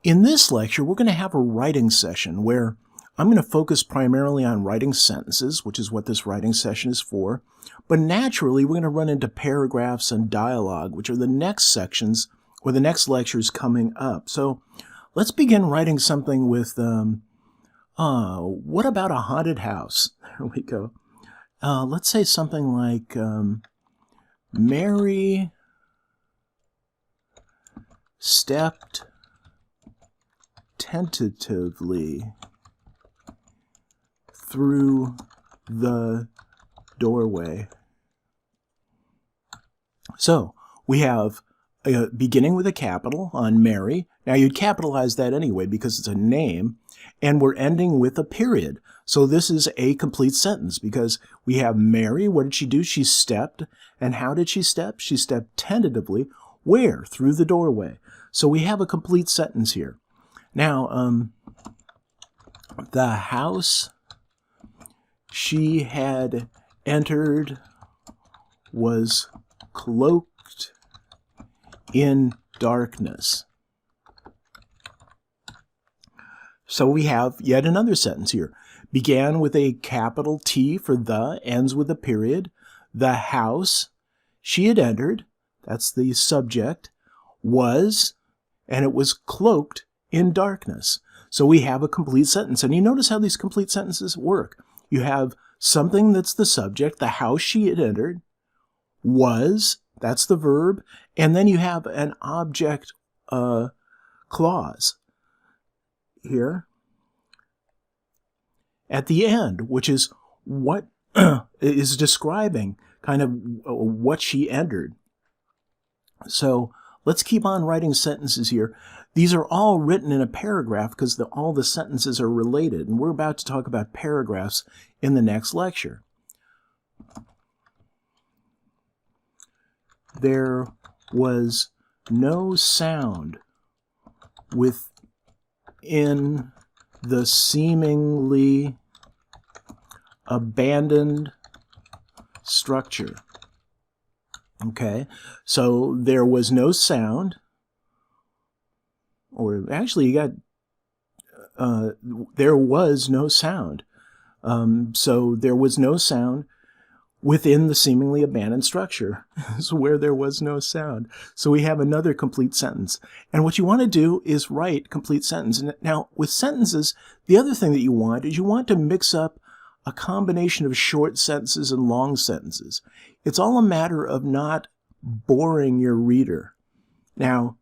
In this lecture, we're going to have a writing session where I'm going to focus primarily on writing sentences, which is what this writing session is for. But naturally, we're going to run into paragraphs and dialogue, which are the next sections or the next lectures coming up. So let's begin writing something with, what about a haunted house? There we go. Let's say something like, Mary stepped tentatively through the doorway. So we have beginning with a capital on Mary. Now you'd capitalize that anyway because it's a name, and we're ending with a period. So this is a complete sentence because we have Mary. What did she do? She stepped. And how did she step? She stepped tentatively. Where? Through the doorway. So we have a complete sentence here. Now, the house she had entered was cloaked in darkness. So we have yet another sentence here. Began with a capital T for the, ends with a period. The house she had entered, that's the subject, was, and it was cloaked in darkness. So we have a complete sentence. And you notice how these complete sentences work. You have something that's the subject, the house she had entered, was, that's the verb, and then you have an object clause here at the end, which is what is describing kind of what she entered. So let's keep on writing sentences here. These are all written in a paragraph because all the sentences are related, and we're about to talk about paragraphs in the next lecture. There was no sound within the seemingly abandoned structure. Okay, so there was no sound, or actually you got, there was no sound. So there was no sound within the seemingly abandoned structure. So where there was no sound. So we have another complete sentence. And what you want to do is write complete sentence. Now, with sentences, the other thing that you want is you want to mix up a combination of short sentences and long sentences. It's all a matter of not boring your reader. Now,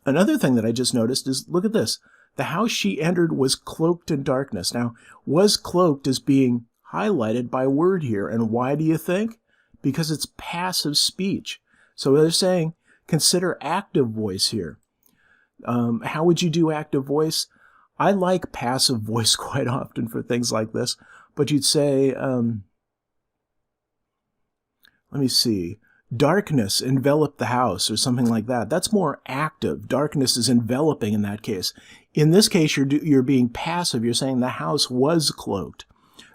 another thing that I just noticed is, look at this. The house she entered was cloaked in darkness. Now, was cloaked is being highlighted by a word here. And why do you think? Because it's passive speech. So they're saying, consider active voice here. How would you do active voice? I like passive voice quite often for things like this. But you'd say, let me see, darkness enveloped the house or something like that. That's more active. Darkness is enveloping in that case. In this case, you're being passive. You're saying the house was cloaked.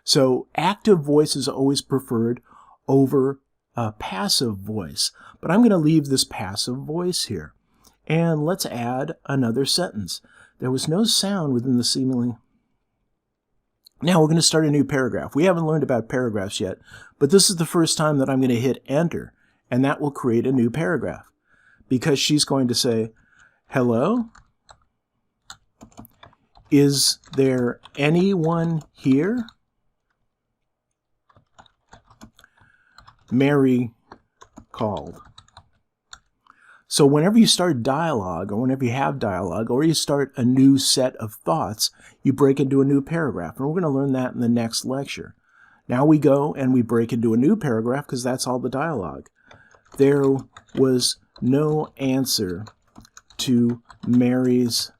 So active voice is always preferred over passive voice. But I'm going to leave this passive voice here. And let's add another sentence. There was no sound within the seemingly... Now we're going to start a new paragraph. We haven't learned about paragraphs yet, but this is the first time that I'm going to hit enter, and that will create a new paragraph. Because she's going to say, hello? Is there anyone here? Mary called. So whenever you start dialogue, or whenever you have dialogue, or you start a new set of thoughts, you break into a new paragraph. And we're going to learn that in the next lecture. Now we go and we break into a new paragraph because that's all the dialogue. There was no answer to Mary's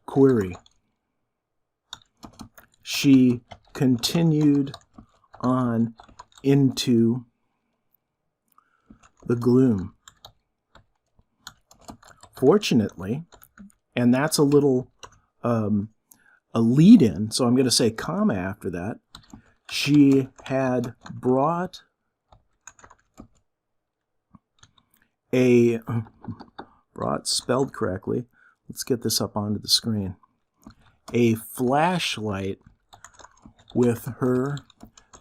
query. She continued on into the gloom. Fortunately, and that's a little a lead-in, so I'm going to say comma after that, she had brought brought spelled correctly, Let's get this up onto the screen. A flashlight with her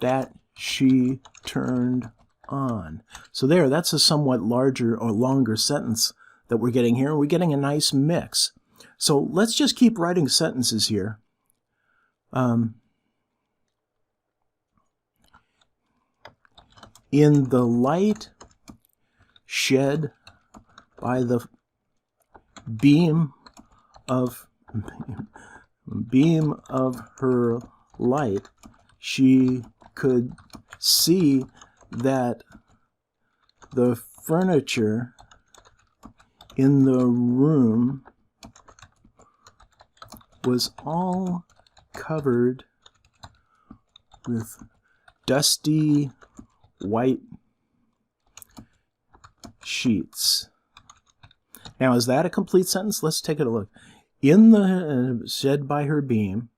that she turned on. So there, that's a somewhat larger or longer sentence that we're getting here. We're getting a nice mix. So let's just keep writing sentences here. In the light shed by the beam of her light, she could see that the furniture in the room was all covered with dusty white sheets. Now, is that a complete sentence? Let's take a look. In the shed by her beam,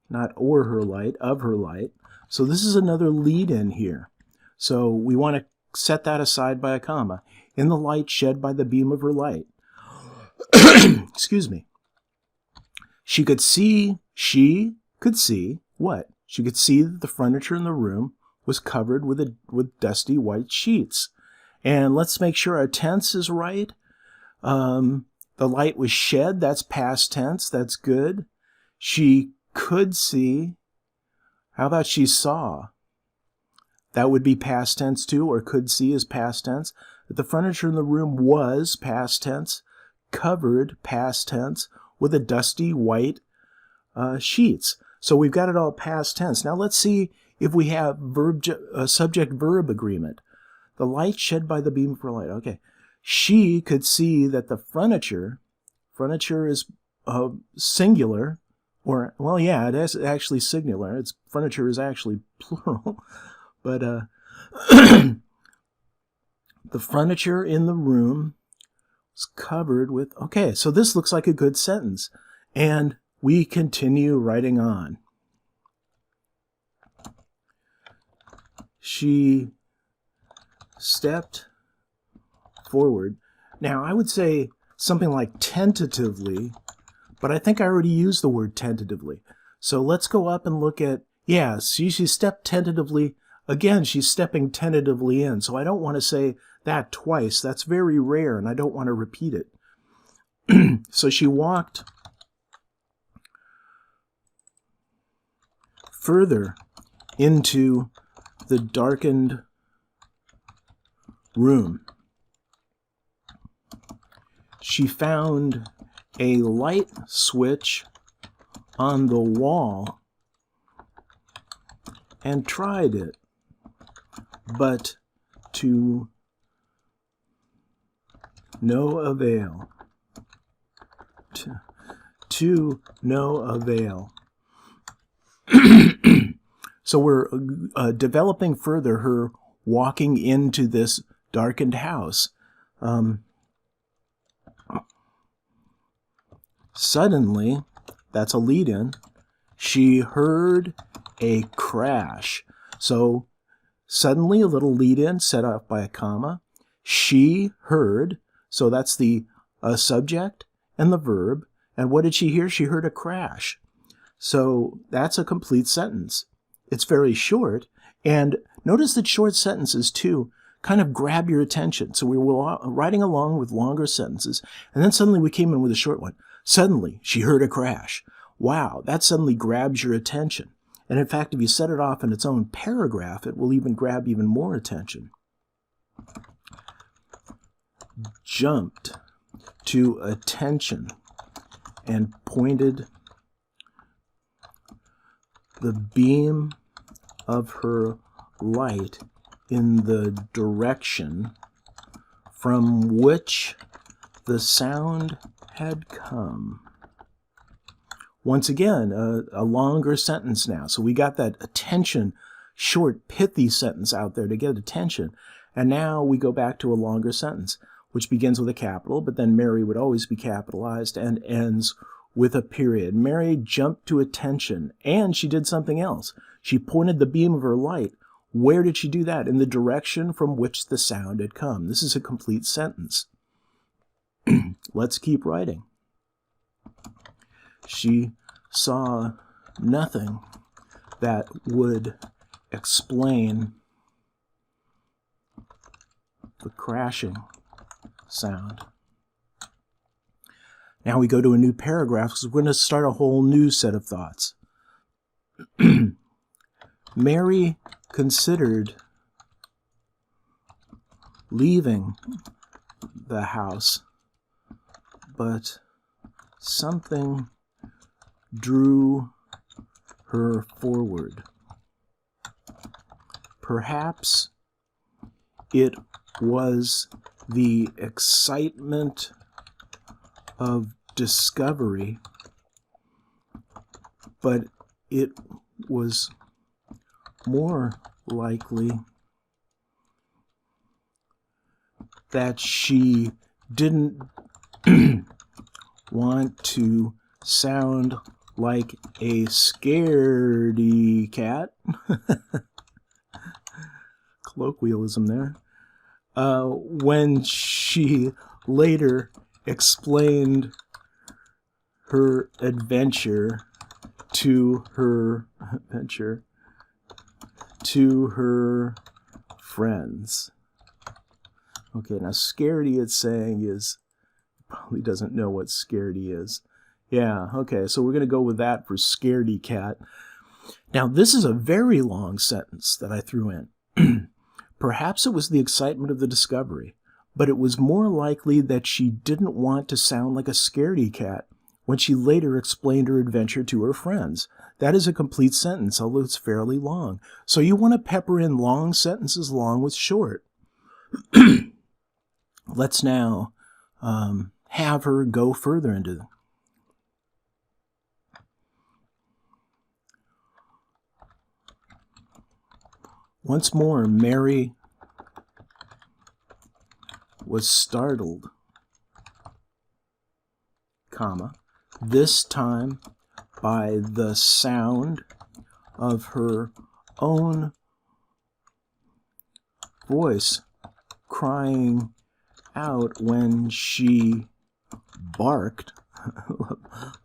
not or her light, of her light. So this is another lead-in here. So we want to set that aside by a comma. In the light shed by the beam of her light. Excuse me. She could see what? She could see that the furniture in the room was covered with dusty white sheets. And let's make sure our tense is right. The light was shed. That's past tense. That's good. She could see. How about she saw? That would be past tense too, or could see is past tense. But the furniture in the room was past tense, covered past tense with a dusty white sheets. So we've got it all past tense. Now let's see if we have subject-verb agreement. The light shed by the beam of her light. Okay. She could see that the furniture is singular, or, well, yeah, it is actually singular. Furniture is actually plural. But the furniture in the room was covered with, okay, so this looks like a good sentence. And we continue writing on. She stepped forward. Now, I would say something like tentatively, but I think I already used the word tentatively. So let's go up and look at, yeah, she stepped tentatively. Again, she's stepping tentatively in. So I don't want to say that twice. That's very rare, and I don't want to repeat it. So she walked further into the darkened room. She found a light switch on the wall and tried it, but to no avail. To no avail. So we're developing further her walking into this darkened house. Suddenly, that's a lead-in, she heard a crash. So suddenly, a little lead-in set off by a comma. She heard, so that's the subject and the verb. And what did she hear? She heard a crash. So that's a complete sentence. It's very short. And notice that short sentences, too, kind of grab your attention. So we were writing along with longer sentences, and then suddenly we came in with a short one. Suddenly, she heard a crash. Wow, that suddenly grabs your attention. And in fact, if you set it off in its own paragraph, it will even grab even more attention. Jumped to attention and pointed the beam of her light in the direction from which the sound had come. Once again, a longer sentence now. So we got that attention, short, pithy sentence out there to get attention. And now we go back to a longer sentence, which begins with a capital, but then Mary would always be capitalized and ends with a period. Mary jumped to attention, and she did something else. She pointed the beam of her light. Where did she do that? In the direction from which the sound had come. This is a complete sentence. Let's keep writing. She saw nothing that would explain the crashing sound. Now we go to a new paragraph because we're going to start a whole new set of thoughts. Mary considered leaving the house, but something drew her forward. Perhaps it was the excitement of discovery, but it was more likely that she didn't want to sound like a scaredy cat. Colloquialism there. When she later explained her adventure to her friends. Okay, now scaredy, it's saying, is probably doesn't know what scaredy is. Yeah, okay, so we're going to go with that for scaredy cat. Now, this is a very long sentence that I threw in. Perhaps it was the excitement of the discovery, but it was more likely that she didn't want to sound like a scaredy cat when she later explained her adventure to her friends. That is a complete sentence, although it's fairly long. So you want to pepper in long sentences along with short. Let's now have her go further into them. Once more, Mary was startled, this time by the sound of her own voice crying out when she barked.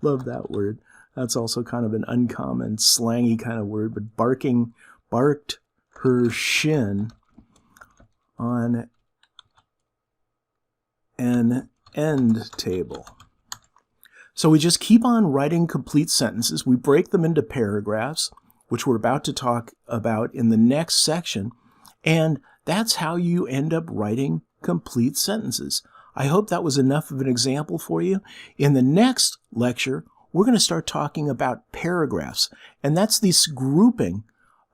Love that word. That's also kind of an uncommon, slangy kind of word, but barked her shin on an end table. So we just keep on writing complete sentences. We break them into paragraphs, which we're about to talk about in the next section, and that's how you end up writing complete sentences. I hope that was enough of an example for you. In the next lecture, we're going to start talking about paragraphs, and that's this grouping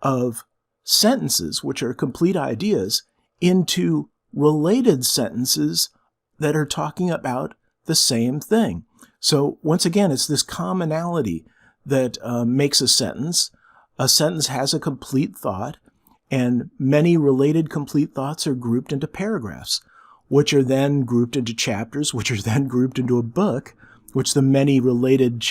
of sentences, which are complete ideas, into related sentences that are talking about the same thing. So once again, it's this commonality that makes a sentence. A sentence has a complete thought, and many related complete thoughts are grouped into paragraphs, which are then grouped into chapters, which are then grouped into a book, which the many related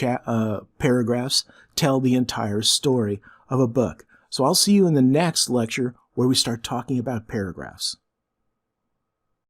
paragraphs tell the entire story of a book. So I'll see you in the next lecture where we start talking about paragraphs.